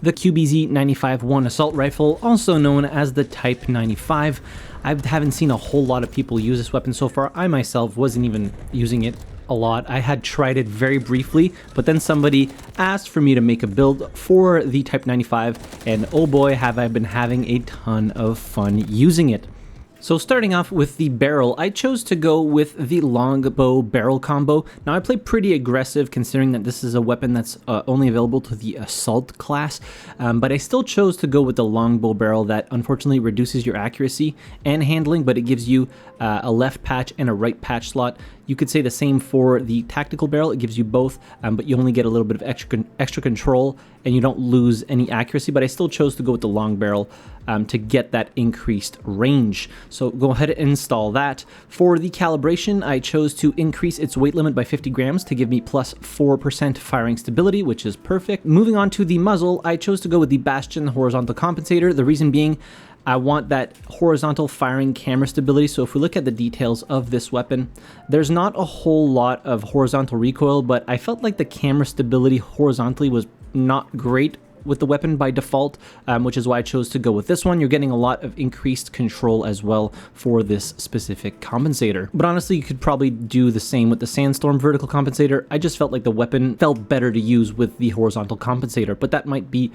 The QBZ95-1 assault rifle, also known as the Type 95. I haven't seen a whole lot of people use this weapon so far. I myself wasn't even using it a lot. I had tried it very briefly, but then somebody asked for me to make a build for the Type 95, and oh boy, have I been having a ton of fun using it. So starting off with the barrel, I chose to go with the longbow barrel combo. Now I play pretty aggressive considering that this is a weapon that's only available to the assault class, but I still chose to go with the longbow barrel that unfortunately reduces your accuracy and handling, but it gives you a left patch and a right patch slot. You could say the same for the tactical barrel. It gives you both, but you only get a little bit of extra control and you don't lose any accuracy, but I still chose to go with the long barrel to get that increased range. So go ahead and install that. For the calibration, I chose to increase its weight limit by 50 grams to give me plus 4% firing stability, which is perfect. Moving on to the muzzle, I chose to go with the Bastion horizontal compensator. The reason being, I want that horizontal firing camera stability. So if we look at the details of this weapon, there's not a whole lot of horizontal recoil, but I felt like the camera stability horizontally was not great with the weapon by default, which is why I chose to go with this one. You're getting a lot of increased control as well for this specific compensator. But honestly, you could probably do the same with the Sandstorm vertical compensator. I just felt like the weapon felt better to use with the horizontal compensator, but that might be,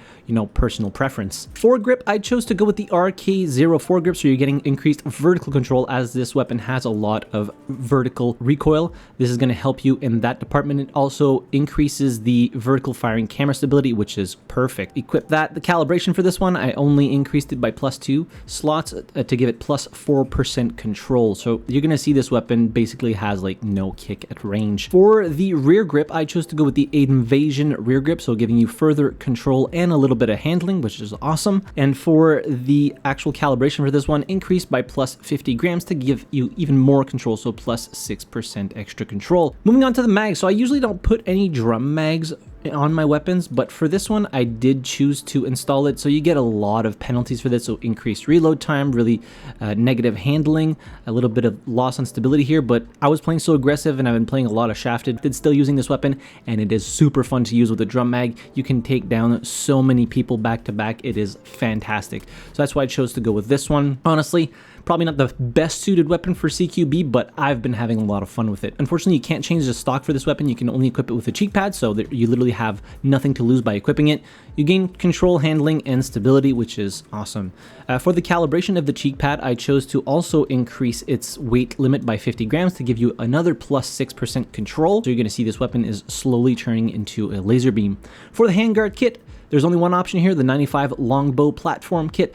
personal preference. Foregrip, I chose to go with the RK0 foregrip, so you're getting increased vertical control as this weapon has a lot of vertical recoil. This is going to help you in that department. It also increases the vertical firing camera stability, which is perfect. Equip that. The calibration for this one, I only increased it by plus 2 slots to give it plus 4% control. So you're going to see this weapon basically has like no kick at range. For the rear grip, I chose to go with the Invasion rear grip, so giving you further control and a little bit of handling, which is awesome. And for the actual calibration for this one, increased by plus 50 grams to give you even more control, so plus 6% extra control. Moving on to the mags, so I usually don't put any drum mags on my weapons, but for this one I did choose to install it, so you get a lot of penalties for this. So increased reload time, really negative handling, a little bit of loss on stability here, but I was playing so aggressive and I've been playing a lot of shafted, still using this weapon, and it is super fun to use with a drum mag. You can take down so many people back to back. It is fantastic, so that's why I chose to go with this one. Honestly, probably not the best suited weapon for CQB, but I've been having a lot of fun with it. Unfortunately, you can't change the stock for this weapon. You can only equip it with a cheek pad, so that you literally have nothing to lose by equipping it. You gain control, handling, and stability, which is awesome. For the calibration of the cheek pad, I chose to also increase its weight limit by 50 grams to give you another plus 6% control. So you're going to see this weapon is slowly turning into a laser beam. For the handguard kit, there's only one option here, the 95 longbow platform kit.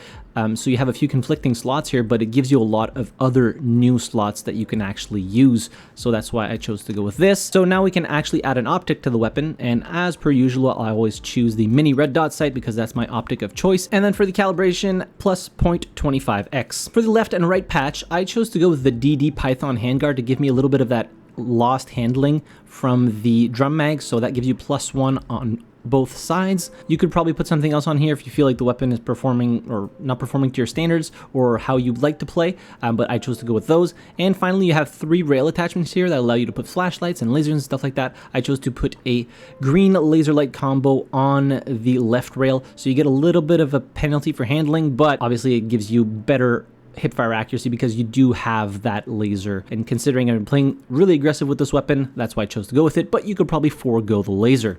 So you have a few conflicting slots here, but it gives you a lot of other new slots that you can actually use. So that's why I chose to go with this. So now we can actually add an optic to the weapon. And as per usual, I always choose the mini red dot sight because that's my optic of choice. And then for the calibration, plus 0.25x. For the left and right patch, I chose to go with the DD Python handguard to give me a little bit of that lost handling from the drum mag. So that gives you plus 1 on both sides. You could probably put something else on here if you feel like the weapon is performing or not performing to your standards or how you'd like to play, but I chose to go with those. And finally, you have 3 rail attachments here that allow you to put flashlights and lasers and stuff like that. I chose to put a green laser light combo on the left rail, so you get a little bit of a penalty for handling, but obviously it gives you better hipfire accuracy because you do have that laser. And considering I've been playing really aggressive with this weapon, that's why I chose to go with it, but you could probably forego the laser.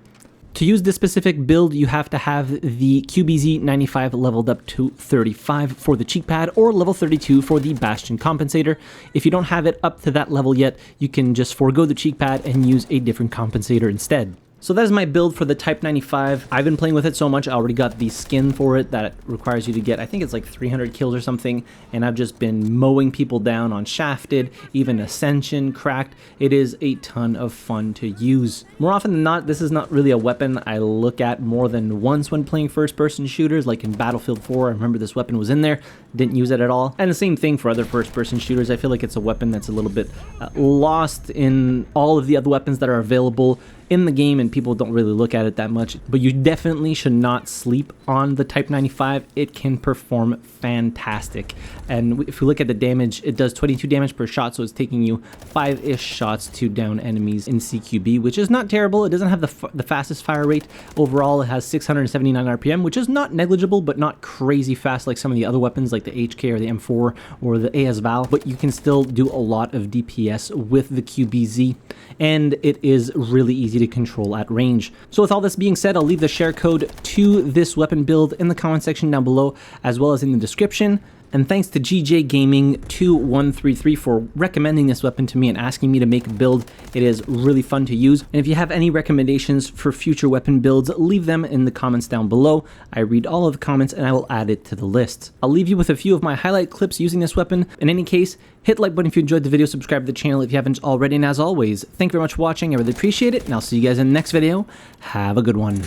To use this specific build, you have to have the QBZ95 leveled up to 35 for the cheek pad or level 32 for the Bastion compensator. If you don't have it up to that level yet, you can just forego the cheek pad and use a different compensator instead. So that is my build for the Type 95. I've been playing with it so much, I already got the skin for it that requires you to get, I think it's like 300 kills or something, and I've just been mowing people down on Shafted, even Ascension, Cracked. It is a ton of fun to use. More often than not, this is not really a weapon I look at more than once when playing first-person shooters, like in Battlefield 4. I remember this weapon was in there, didn't use it at all. And the same thing for other first-person shooters. I feel like it's a weapon that's a little bit lost in all of the other weapons that are available in the game and people don't really look at it that much, but you definitely should not sleep on the Type 95. It can perform fantastic. And if you look at the damage, it does 22 damage per shot, so it's taking you 5-ish shots to down enemies in CQB, which is not terrible. It doesn't have the fastest fire rate. Overall, it has 679 RPM, which is not negligible, but not crazy fast like some of the other weapons like the HK or the M4 or the AS-Val, but you can still do a lot of DPS with the QBZ, and it is really easy to control at range. So with all this being said, I'll leave the share code to this weapon build in the comment section down below, as well as in the description. And thanks to GJ Gaming 2133 for recommending this weapon to me and asking me to make a build. It is really fun to use. And if you have any recommendations for future weapon builds, leave them in the comments down below. I read all of the comments and I will add it to the list. I'll leave you with a few of my highlight clips using this weapon. In any case, hit the like button if you enjoyed the video, subscribe to the channel if you haven't already, and as always, thank you very much for watching. I really appreciate it, and I'll see you guys in the next video. Have a good one.